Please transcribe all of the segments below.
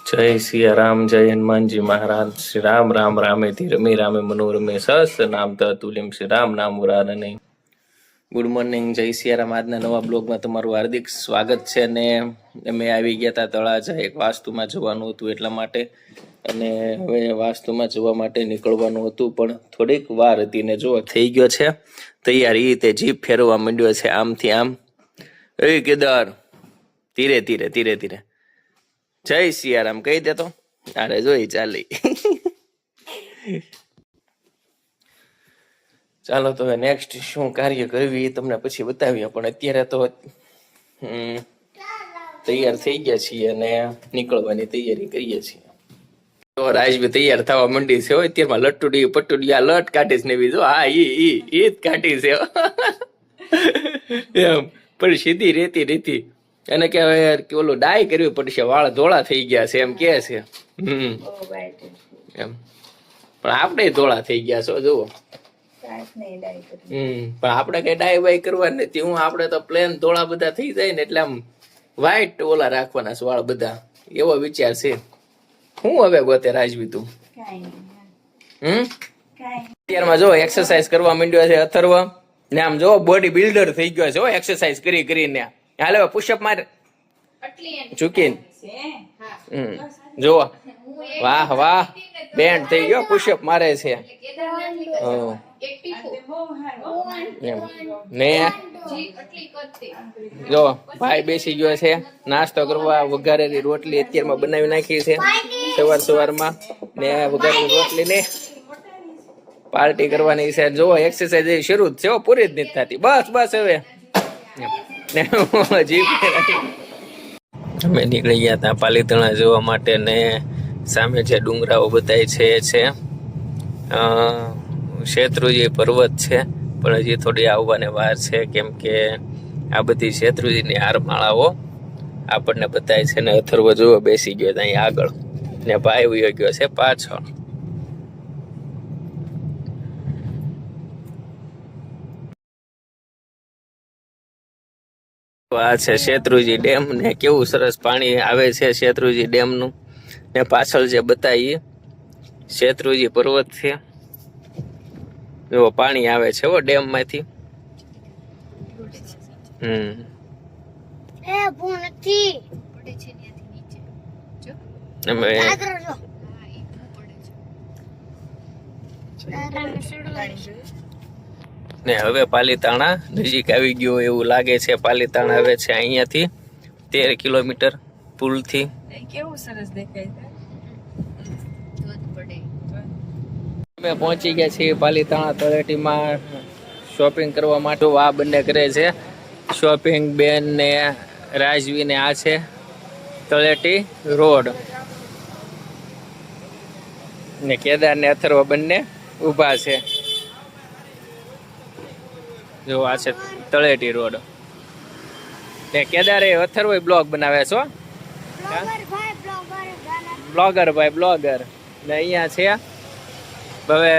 जय सिया राम जय हनुमान जी महाराज श्री राम राम रामे ती रमे रामे मनोरमे सहस्र नाम તતુલ્યમ શ્રી રામ નામ મુરાર નહીં. ગુડ મોર્નિંગ, જય સિયારામ. આજના નવા બ્લોગમાં તમારું હાર્દિક સ્વાગત છે. અને અમે આવી ગયા હતા તળાજા, એક વાસ્તુમાં જવાનું હતું એટલા માટે, અને હવે વાસ્તુમાં જવા માટે નીકળવાનું હતું પણ થોડીક વાર હતી ને જો થઈ ગયો છે તૈયાર. એ રીતે જીપ ફેરવા માંડ્યો છે આમથી આમ. એ કેદાર ધીરે ધીરે ધીરે ધીરે જય સિયારામ કહી દે તો. અરે જોઈ ચાલી. ચાલો તો નેક્સ્ટ શું કાર્ય કરવી એ તમને પછી બતાવીએ, પણ અત્યારે તો તૈયાર થઈ ગયા છીએ અને નીકળવાની તૈયારી કરીએ છીએ. તો રાજભી તૈયાર થવા માંડી છે. હોય અત્યારમાં લટુડી પટુડી આ લટ કાઢીશ ને બીજું. હા ઈ જ કાઢી છે એમ. પણ સીધી રેતી રેતી એને કે ઓલું ડાય કરવી પડશે, વાળ ધોળા થઈ ગયા છે એમ કે છે. એમ પણ આપણે ધોળા થઈ ગયા છો જુઓ. પણ આપણે કઈ ડાય બાય કરવા નથી. હું આપણે તો પ્લેન ધોળા બધા થઈ જાય ને એટલે આમ વ્હાઈટ ઓલા રાખવાના છે વાળ બધા, એવો વિચાર છે. હું હવે ગોતે રાજવી તું અત્યારમાં જો એક્સરસાઇઝ કરવા માંડ્યો છે અથર્વ ને. આમ જો બોડી બિલ્ડર થઈ ગયો છે એક્સરસાઇઝ કરી કરીને. હાલે પુશઅપ માર ઝૂકીને. જો વાહ વાહ બેન્ડ થઈ ગયો, પુશઅપ મારે છે ને. જો ભાઈ બેસી ગયો છે નાસ્તો કરવા. વઘારેલી રોટલી અત્યારમાં બનાવી નાખી છે સવારમાં ને. વઘારેલી રોટલી ને પાર્ટી કરવાની છે. જો એક્સરસાઇઝ શરૂ જ છે, પૂરી જ નથી થતી. બસ બસ હવે અમે નીકળી ગયા હતા પાલીતાણા જોવા માટે ને. સામે જે ડુંગરાઓ બતાય છે એ છે શેત્રુંજી પર્વત છે, પણ હજી થોડી આવવાને વાર છે, કેમ કે આ બધી શેત્રુંજીની હારમાળાઓ આપણને બતાય છે ને. અથર્વ જોવો બેસી ગયો અહીં આગળ ને ભાઈ વયો ગયો છે પાછળ. આ છે શેત્રુંજી ડેમ ને કેવું સરસ પાણી આવે છે શેત્રુંજી ડેમ નું. ને પાછળ જે બતાવી શેત્રુંજી પર્વત છે, એવો પાણી આવે છે ડેમ માંથી. ને હવે પાલીતાણા નજીક આવી ગયો એવું લાગે છે. પાલીતાણા આવે છે અહીંયાથી 13 કિલોમીટર પુલથી. કેવું સરસ દેખાય. અમે પહોંચી ગયા છીએ પાલીતાણા તળેટીમાં શોપિંગ કરવા માટે. આ બંને કરે છે શોપિંગ, બેન ને રાજવી ને. આ છે તળેટી રોડ ને કેદાર ને અથર્વ બંને ઊભા છે. જો આ છે તળેટી રોડ ને. કેદારે અથર્વ બ્લોગ બનાવે છો, બ્લોગર ભાઈ બ્લોગર ને. અહીંયા છે હવે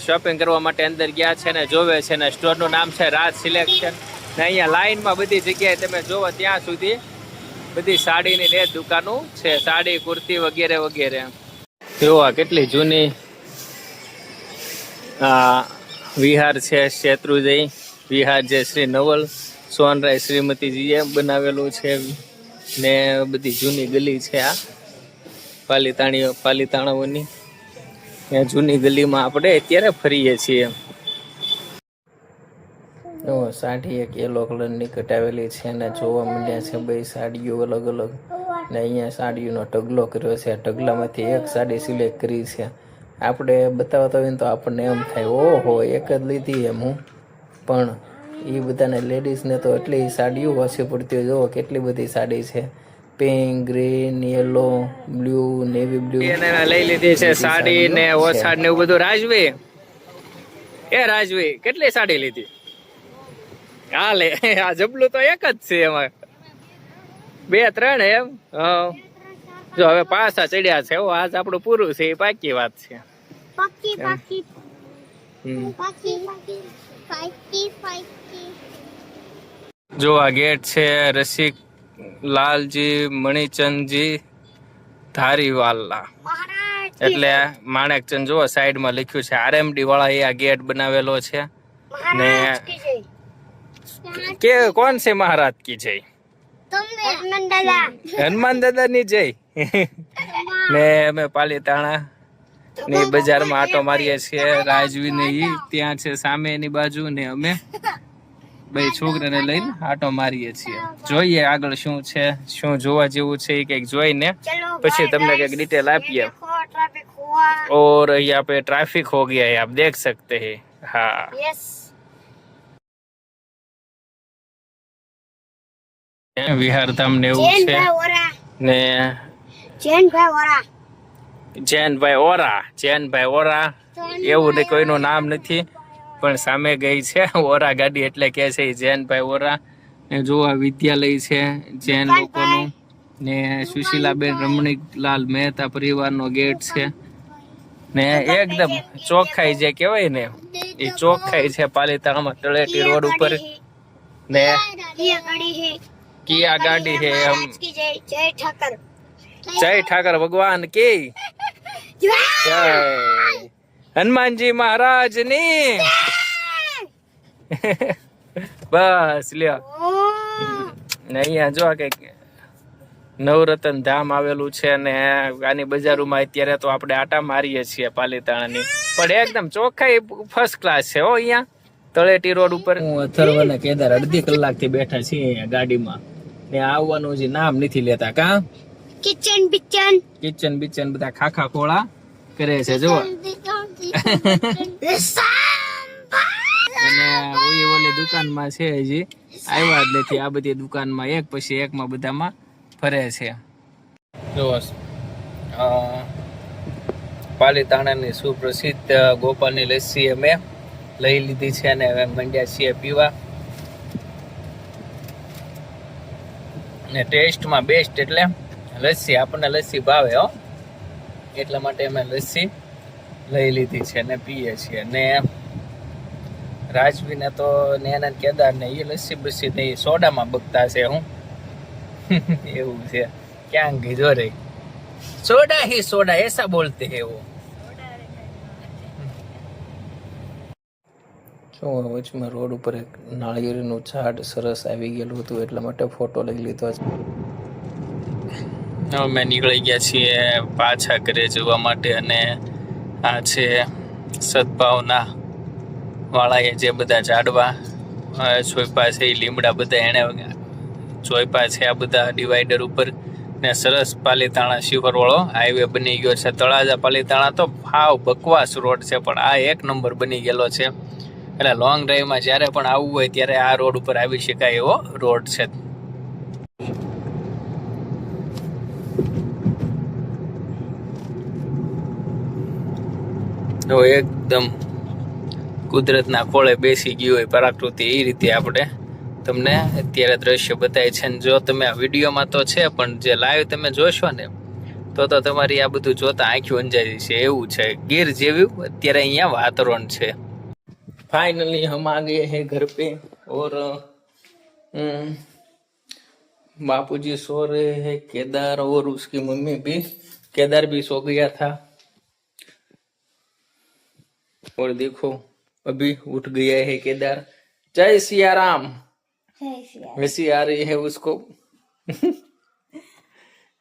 શોપિંગ કરવા માટે અંદર ગયા છે ને જોવે છે ને. સ્ટોરનું નામ છે રાજ સિલેક્શન ને. અહીંયા લાઈનમાં બધી જગ્યાએ તમે જોવો ત્યાં સુધી બધી સાડીની ને દુકાનો છે, સાડી કુર્તી વગેરે વગેરે. જોવા કેટલી જૂની વિહાર છે શેત્રુંજી વિહાર, જે શ્રી નવલ સોનરાય શ્રીમતીજીએ બનાવેલું છે ને. બધી જૂની ગલી છે આ પાલીતાણાઓની. જૂની ગલીમાં આપણે અત્યારે ફરીએ છીએ. સાડી એક યલો કલરની કટાવેલી છે ને જોવા મળ્યા છે બે સાડીઓ અલગ અલગ ને. અહીંયા સાડીઓનો ઢગલો કર્યો છે. ઢગલામાંથી એક સાડી સિલેક્ટ કરી છે. આપણે બતાવતા હોય તો આપણને એમ થાય ઓહો એક જ લીધી એમ. હું પણ એ બધાને લેડીઝને તો એટલી સાડીઓ ઓછી પડતી હોય. જુઓ કેટલી બધી સાડી છે. Pink, green, yellow, blue, navy blue લઈ લીધી છે સાડી ને ઓછાડ ને એવું બધું. રાજવી એ રાજવી કેટલી સાડી લીધી? હાલે આ જબલું તો એક જ છે, એમાં 2-3 એમ. જો હવે પાછા ચડ્યા છે. આજ આપણું પૂરું છે એ પાકી વાત છે. જો આ ગેટ છે રસિક લાલજી મણિચંદજી ધારીવાલા એટલે માણેકચંદ જુઓ સાઈડમાં લખ્યું છે આરએમડી વાળા એ આ ગેટ બનાવેલો છે ને કે કોણ છે મહારાજ કી જય હનુમાન દાદા ની જય ને અમે પાલીતાણા ની બજારમાં આટો મારીએ છીએ રાજવી ને ઈ ત્યાં છે સામે એની બાજુ ને અમે બે છોકરાને લઈને આટો મારીએ છીએ જોઈએ આગળ શું છે શું જોવા જેવું છે એ કઈક જોઈને પછી તમને કઈક ડિટેલ આપીએ और यहाँ पे ट्रैफिक हो गया है आप देख सकते हैं हाँ વિહારધામ ને એવું છે ને જૈનભાઈ ઓરા એવું ને કોઈનું નામ નથી પણ સામે ગઈ છે ઓરા ગાડી એટલે કે છે જૈનભાઈ ઓરા ને જોવા વિદ્યાલય છે જૈન લોકોનું ને સુશીલાબેન રમણીકલાલ મહેતા પરિવારનો ગેટ છે ને એકદમ ચોખ્ખાઈ જે કહેવાય ને એ ચોખ્ખાઈ છે પાલીતાણામાં તળેટી રોડ ઉપર ને કિયા ગાડી છે એમ જય ઠાકર ભગવાન કી જય હનુમાનજી મહારાજ ની બસ લ્યો ને અહીંયા જો કઈક નવરતન ધામ આવેલું છે ને આની બજારોમાં અત્યારે તો આપણે આટા મારીએ છીએ પાલીતાણાની પણ એકદમ ચોખ્ખાઈ ફર્સ્ટ ક્લાસ છે હો અહીંયા તળેટી રોડ ઉપર હું અથર્વ ને કેદાર અડધી કલાક થી બેઠા છીએ અહીંયા ગાડીમાં ને આવવાનું જે નામ નથી લેતા કા કિચન બિચન બધા ખાખા ખોળા કરે છે જો અને ઓલી દુકાનમાં છે હજી આવ્યા જ નથી આ બધી દુકાનમાં એક પછી એકમાં બધામાં ફરે છે જો પાલીતાણાની સુપ્રસિદ્ધ ગોપાલની લસ્સી અમે લઈ લીધી છે અને હવે મંડ્યા છીએ પીવા ને ટેસ્ટમાં બેસ્ટ એટલે લસ્સી આપણને લસ્સી ભાવે હો એટલા માટે અમે લસ્સી લઈ લીધી છે ને પીએ છીએ ને રાજવીને તો નેના કેદાર ને એ લસ્સી બસ્સી ને એ સોડામાં બગતા છે હું એવું છે ક્યાં કીધો રે સોડા ही सोडा ऐसा बोलते हैं वो શું વચમાં રોડ ઉપર એક નાળિયેરનું ઝાડ સરસ આવી ગયેલું હતું એટલા માટે ફોટો લઈ લીધો છે અમે નીકળી ગયા છીએ પાછા ઘરે જવા માટે અને આ છે સદભાવના વાળાએ જે બધા ઝાડવા ચોઈપા છે એ લીમડા બધા એને ચોઈપા છે આ બધા ડિવાઈડર ઉપર ને સરસ પાલીતાણા શિહોર વાળો હાઈવે બની ગયો છે તળાજા પાલીતાણા તો હાવ બકવાસ રોડ છે પણ આ એક નંબર બની ગયેલો છે એટલે લોંગ ડ્રાઈવમાં જ્યારે પણ આવવું હોય ત્યારે આ રોડ ઉપર આવી શકાય એવો રોડ છે તો એકદમ કુદરતના ખોળે બેસી ગયું હોય પરાકૃતિ એ રીતે આપણે તમને અત્યારે દ્રશ્ય બતાવે છે અને જો તમે આ વિડીયોમાં તો છે પણ જે લાઈવ તમે જોશો ને તો તમારી આ બધું જોતા આંખી અંજારી છે એવું છે ગીર જેવું અત્યારે અહીંયા વાતાવરણ છે फाइनली हम आ गए हैं घर पे और बापूजी सो रहे हैं केदार और उसकी मम्मी भी केदार भी सो गया था और देखो अभी उठ गया है केदार जय सिया राम हंसी आ रही है उसको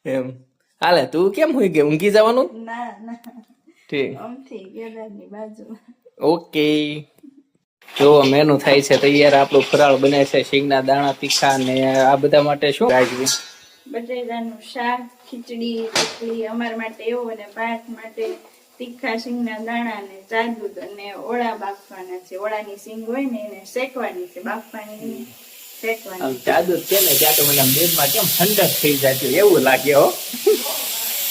એમ હાલે તું કેમ હોઈ ગઈ ઊંઘી જવાનું ના ના ઠીક આમથી કેદારની બાજુમાં ઓકે જો મેનુ થાય છે તૈયાર આપણું ફરાળ બને છે શીંગના દાણા તીખા ને આ બધા માટે શું રાખવી બટેટાનું શાક ખીચડી રોટલી અમાર માટે એવું અને ભાત માટે તીખા શીંગના દાણા ને ચાદુદ અને ઓળા બાફવાના છે ઓળાની શીંગ હોય ને એને શેકવાની છે બાફવાની શેકવાની ચાદુદ છે ને ત્યાં તો મને બેડમાં કેમ ઠંડક થઈ જતી એવું લાગે હો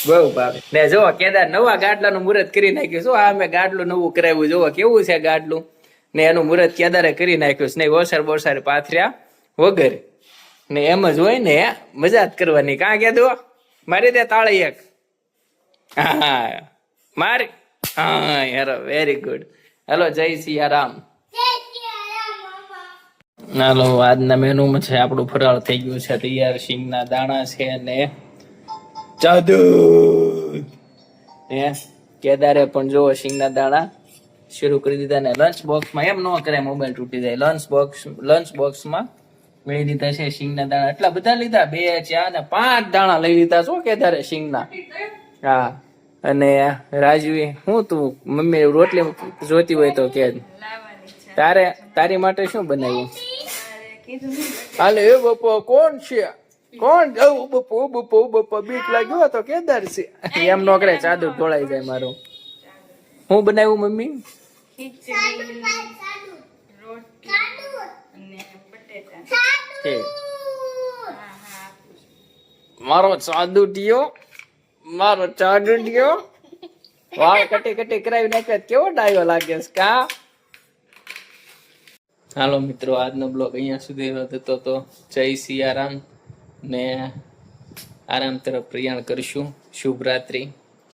બહુ ભાવે ને જો કેદાર નવા ગાડલાનું મુહૂર્ત કરી નાખ્યું શું આ અમે ગાડલું નવું કરાવ્યું જોવો કેવું છે ગાડલું ને એનું મુહૂર્ત કેદારે કરી નાખ્યું ને વરસાદ બોરસાદ પાથર્યા વગર ને એમ જ હોય ને મજા જ કરવાની કાં કીધું મારી દે તાળી એક હા મારી હા યાર વેરી ગુડ હેલો જય સિયારામ હાલો આજના મેનુમાં છે આપણું ફરાળ થઈ ગયું છે તૈયાર શીંગના દાણા છે ને જાદુ હે કેદારે પણ જો સિંગના દાણા શરૂ કરી દીધા ને લંચ બોક્સમાં એમ ન કરે મોબાઈલ તૂટી જાય લંચ બોક્સમાં મેળવી દીધા છે સિંગના દાણા એટલા બધા લીધા 2 4 ને 5 દાણા લઈ લીધા શું કેદારે સિંગના હા અને રાજવી હું તું મમ્મી રોટલી જોતી હોય તો કે લાવવાની છે તારી માટે શું બનાવ્યું તારે કીધું ને હાલે એ બપો કોણ છે કોણ બપો બીક લાગ્યો તો કેદાર છે એમ નો કરે ચાદર ઢોળાઈ જાય મારું હું બનાવ્યું મમ્મી ખીચડી રોટલી અને બટેટા ઠીક. હા આપું છું. મારો ચાદુડિયો વાળ કટી કરાવી નાખે કેવો ડાયો લાગે છે કા હાલો મિત્રો આજનો બ્લોગ અહીંયા સુધી હતો તો જય સિયારામ ને આરામ તરફ પ્રયાણ કરીશું શુભ રાત્રિ